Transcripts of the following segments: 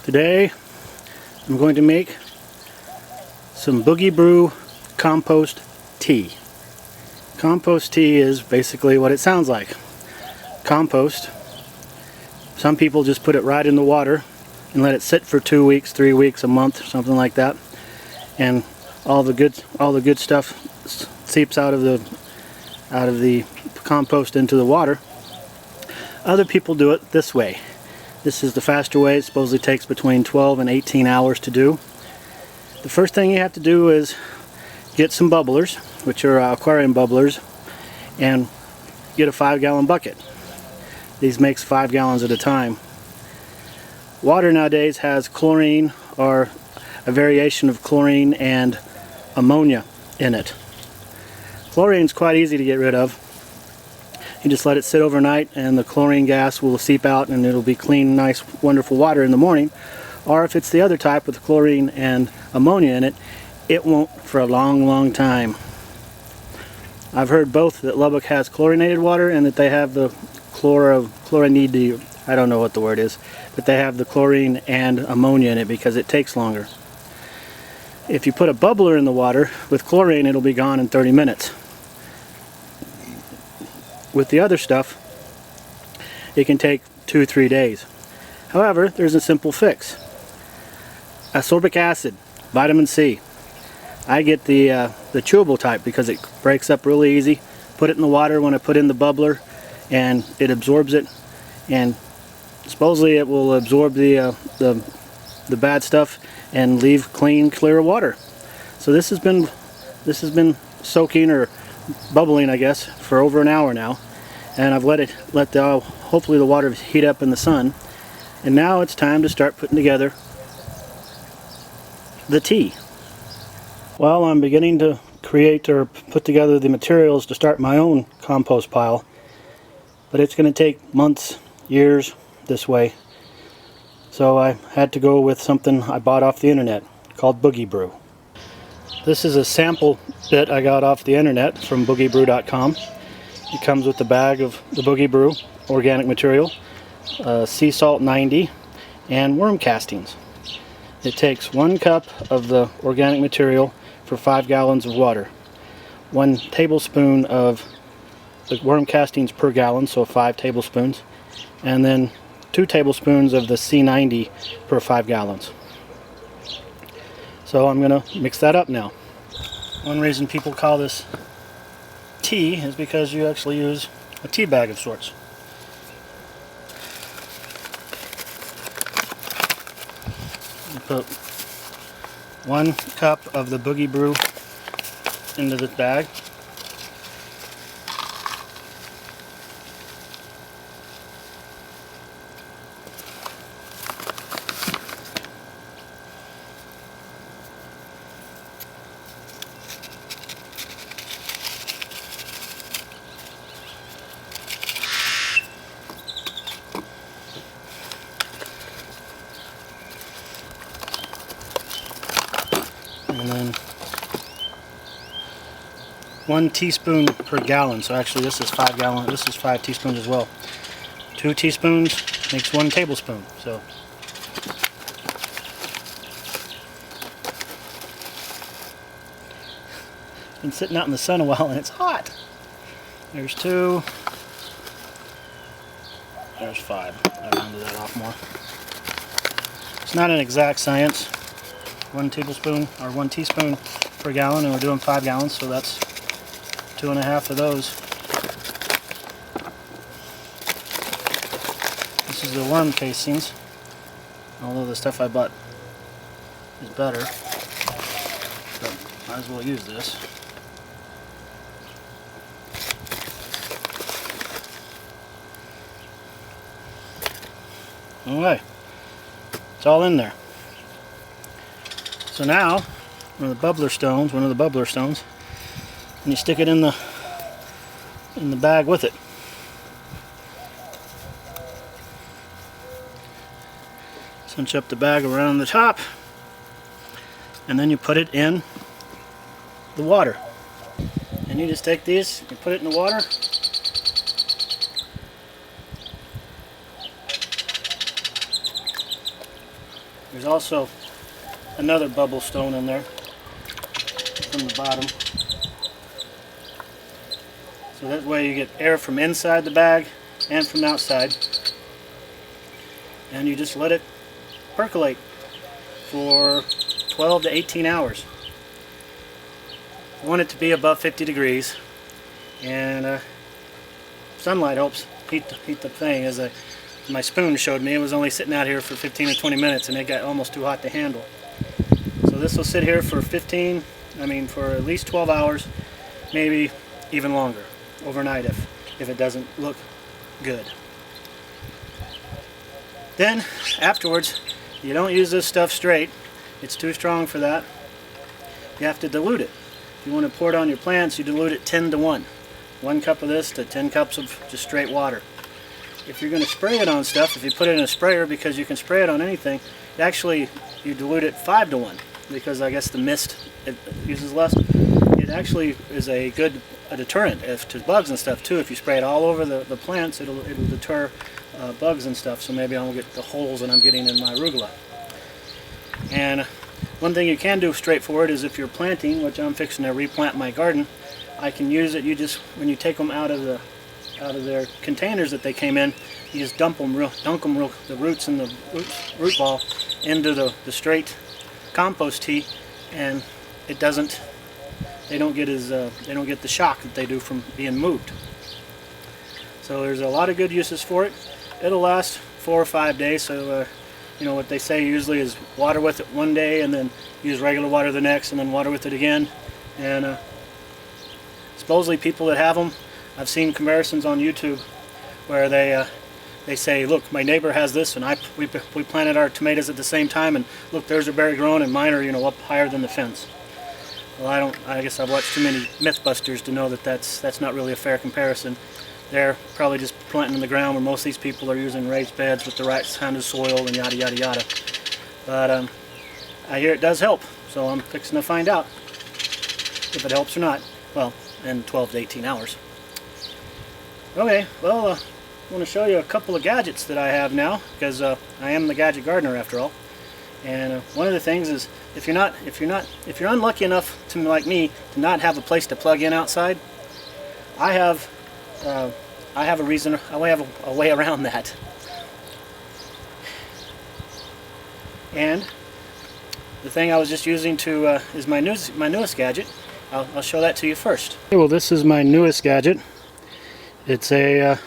Today I'm going to make some Boogie Brew Compost Tea. Compost tea is basically what it sounds like. Compost. Some people just put it right in the water and let it sit for 2 weeks, 3 weeks, a month, something like that, and all the good stuff seeps out of the compost into the water. Other people do it this way. This is the faster way. It supposedly takes between 12 and 18 hours to do. The first thing you have to do is get some bubblers, which are aquarium bubblers, and get a 5-gallon bucket. These makes 5 gallons at a time. Water nowadays has chlorine, or a variation of chlorine and ammonia in it. Chlorine is quite easy to get rid of. You just let it sit overnight and the chlorine gas will seep out and it'll be clean, nice, wonderful water in the morning. Or if it's the other type with chlorine and ammonia in it, it won't for a long time. I've heard both that Lubbock has chlorinated water and that they have the chlorinide, I don't know what the word is, but they have the chlorine and ammonia in it because it takes longer. If you put a bubbler in the water with chlorine, it'll be gone in 30 minutes. With the other stuff, it can take 2-3 days. However, there's a simple fix. Ascorbic acid, vitamin C. I get the chewable type because it breaks up really easy. Put it in the water when I put in the bubbler and it absorbs it, and supposedly it will absorb the bad stuff and leave clean, clear water. So this has been soaking or bubbling, I guess, for over an hour now, and I've hopefully the water heat up in the sun, and now it's time to start putting together the tea. Well, I'm beginning to create or put together the materials to start my own compost pile, but it's going to take months, years this way, so I had to go with something I bought off the internet called Boogie Brew. This is a sample bit I got off the internet from boogiebrew.com. It comes with the bag of the Boogie Brew organic material, sea salt 90, and worm castings. It takes 1 cup of the organic material for 5 gallons of water, 1 tablespoon of the worm castings per gallon, so 5 tablespoons, and then 2 tablespoons of the C90 per 5 gallons. So I'm going to mix that up now. One reason people call this tea is because you actually use a tea bag of sorts. You put 1 cup of the Boogie Brew into the bag. And then 1 teaspoon per gallon. So actually this is 5 gallons, this is 5 teaspoons as well. 2 teaspoons makes 1 tablespoon. So it's been sitting out in the sun a while and it's hot. There's 2. There's 5. I rounded that off more. It's not an exact science. 1 tablespoon or 1 teaspoon per gallon, and we're doing 5 gallons, so that's 2.5 of those. This is the worm casings, although the stuff I bought is better, but might as well use this. Alright, it's all in there. So now, one of the bubbler stones, and you stick it in the bag with it. Cinch up the bag around the top, and then you put it in the water. And you just take these, you put it in the water, There's also another bubble stone in there from the bottom. So that way you get air from inside the bag and from the outside. And you just let it percolate for 12 to 18 hours. You want it to be above 50 degrees. And sunlight helps heat the thing. As my spoon showed me, it was only sitting out here for 15 or 20 minutes and it got almost too hot to handle. So this will sit here for for at least 12 hours, maybe even longer, overnight if it doesn't look good. Then afterwards, you don't use this stuff straight. It's too strong for that. You have to dilute it. If you want to pour it on your plants, you dilute it 10 to 1. 1 cup of this to 10 cups of just straight water. If you're going to spray it on stuff, if you put it in a sprayer, because you can spray it on anything, actually you dilute it 5 to 1, because I guess the mist it uses less. It actually is a good deterrent to bugs and stuff too. If you spray it all over the plants, it'll deter bugs and stuff, so maybe I won't get the holes that I'm getting in my arugula. And one thing you can do straightforward is if you're planting, which I'm fixing to replant my garden, I can use it. You just, when you take them out of their containers that they came in, you just dunk them real, the roots and the root ball into the straight compost tea, and it doesn't. They don't get the shock that they do from being moved. So there's a lot of good uses for it. It'll last 4 or 5 days. So you know what they say usually is water with it one day, and then use regular water the next, and then water with it again. And supposedly people that have them, I've seen comparisons on YouTube where they say, look, my neighbor has this, and we planted our tomatoes at the same time, and look, theirs are berry grown, and mine are up higher than the fence. Well, I guess I've watched too many Mythbusters to know that that's not really a fair comparison. They're probably just planting in the ground, where most of these people are using raised beds with the right kind of soil and yada yada yada. But I hear it does help, so I'm fixing to find out if it helps or not. Well, in 12 to 18 hours. Okay, well, I want to show you a couple of gadgets that I have now, because I am the gadget gardener after all. And one of the things is, if you're unlucky enough to, like me, to not have a place to plug in outside, I have a way around that. And the thing I was just using is my newest gadget. I'll show that to you first. Okay, well, this is my newest gadget. It's a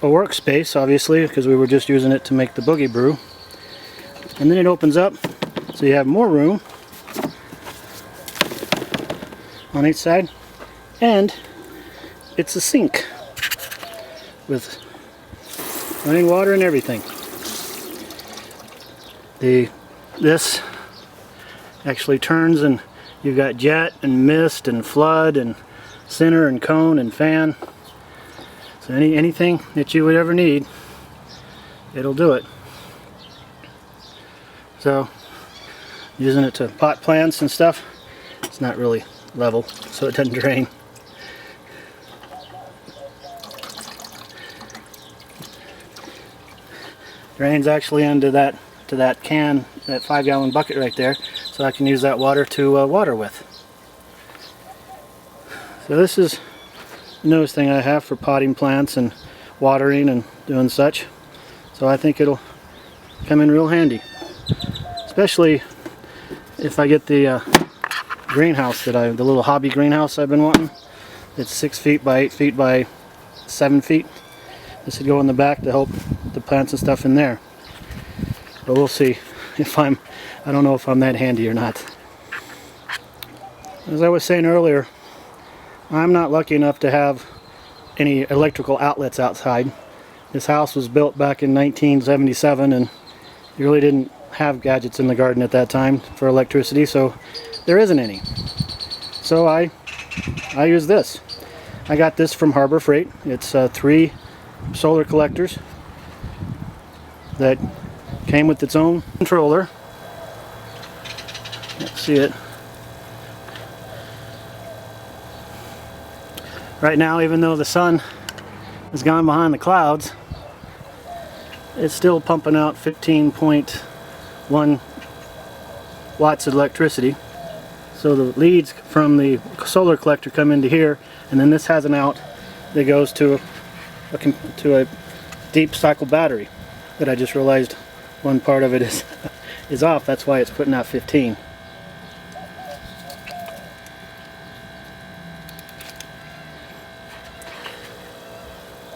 workspace, obviously, because we were just using it to make the Boogie Brew. And then it opens up, so you have more room on each side. And it's a sink with running water and everything. This actually turns, and you've got jet and mist and flood and center and cone and fan. So anything that you would ever need, it'll do it. So using it to pot plants and stuff, it's not really level, so it doesn't drain. Drains actually into that can, that 5-gallon bucket right there, so I can use that water to water with. So this is the newest thing I have for potting plants and watering and doing such. So I think it'll come in real handy, especially if I get the greenhouse the little hobby greenhouse I've been wanting. It's 6 feet by 8 feet by 7 feet. This would go in the back to help the plants and stuff in there. But we'll see if I don't know if I'm that handy or not. As I was saying earlier, I'm not lucky enough to have any electrical outlets outside. This house was built back in 1977, and you really didn't have gadgets in the garden at that time for electricity, so there isn't any. So I use this. I got this from Harbor Freight. It's 3 solar collectors that came with its own controller. Can't see it. Right now, even though the sun has gone behind the clouds, it's still pumping out 15.1 1 watts of electricity. So the leads from the solar collector come into here, and then this has an out that goes to a deep cycle battery that I just realized one part of it is off. That's why it's putting out 15.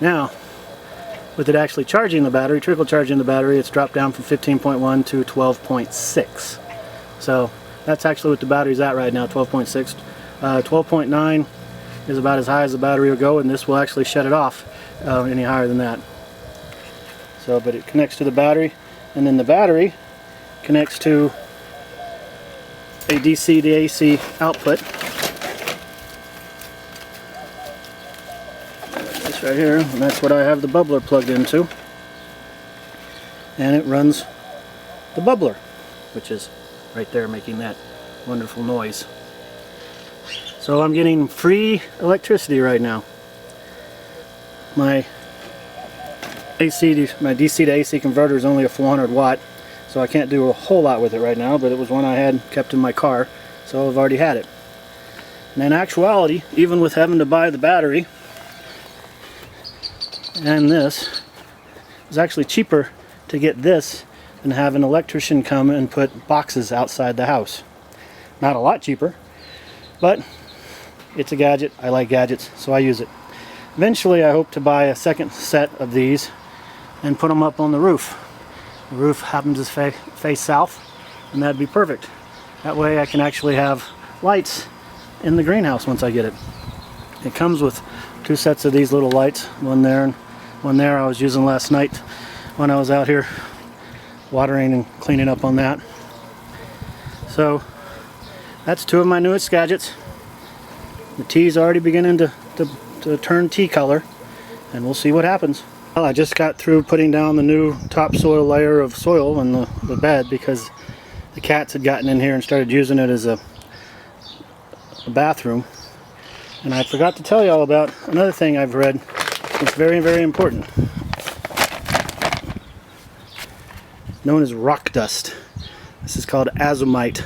Now, with it actually charging the battery, trickle charging the battery, it's dropped down from 15.1 to 12.6. So that's actually what the battery's at right now, 12.6. 12.9 is about as high as the battery will go, and this will actually shut it off any higher than that. So, but it connects to the battery, and then the battery connects to a DC to AC output. This right here, and that's what I have the bubbler plugged into. And it runs the bubbler, which is right there making that wonderful noise. So I'm getting free electricity right now. My DC to AC converter is only a 400 watt, so I can't do a whole lot with it right now, but it was one I had kept in my car, so I've already had it. And in actuality, even with having to buy the battery and this, it's actually cheaper to get this than have an electrician come and put boxes outside the house. Not a lot cheaper, but it's a gadget. I like gadgets, so I use it. Eventually I hope to buy a second set of these and put them up on the roof. The roof happens to face south, and that'd be perfect. That way I can actually have lights in the greenhouse once I get it. It comes with 2 sets of these little lights, one there and one there. I was using last night when I was out here watering and cleaning up on that. So that's 2 of my newest gadgets. The tea's already beginning to turn tea color, and we'll see what happens. Well, I just got through putting down the new topsoil layer of soil in the bed because the cats had gotten in here and started using it as a bathroom. And I forgot to tell you all about another thing I've read that's very, very important. Known as rock dust. This is called Azomite.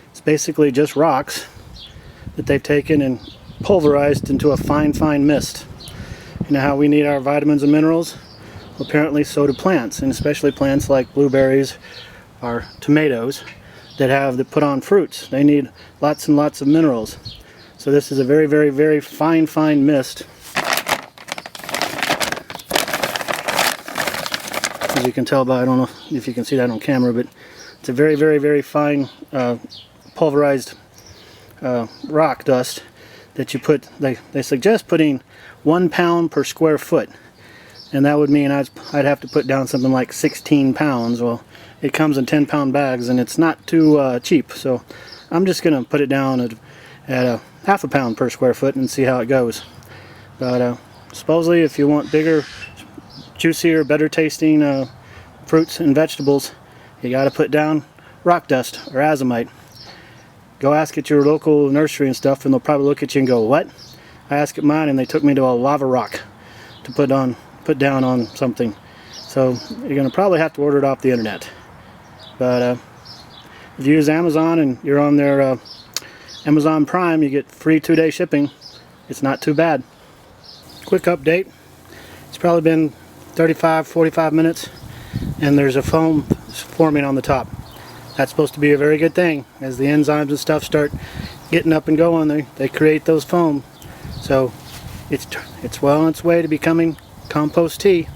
It's basically just rocks that they've taken and pulverized into a fine, fine mist. You know how we need our vitamins and minerals? Well, apparently so do plants, and especially plants like blueberries or tomatoes that put on fruits. They need lots and lots of minerals. So this is a very, very, very fine, fine mist. As you can tell by, I don't know if you can see that on camera, but it's a very, very, very fine pulverized rock dust that you put. They suggest putting 1 pound per square foot, and that would mean I'd have to put down something like 16 pounds. Well, it comes in 10-pound bags, and it's not too cheap, so I'm just gonna put it down at a half a pound per square foot and see how it goes. But supposedly if you want bigger, juicier, better tasting fruits and vegetables, you got to put down rock dust or azomite. Go ask at your local nursery and stuff, and they'll probably look at you and go, "What?" I asked at mine, and they took me to a lava rock to put down on something. So you're going to probably have to order it off the internet. But if you use Amazon and you're on their Amazon Prime, you get free 2-day shipping. It's not too bad. Quick update. It's probably been 35-45 minutes, and there's a foam forming on the top. That's supposed to be a very good thing. As the enzymes and stuff start getting up and going, they create those foam. So it's well on its way to becoming compost tea.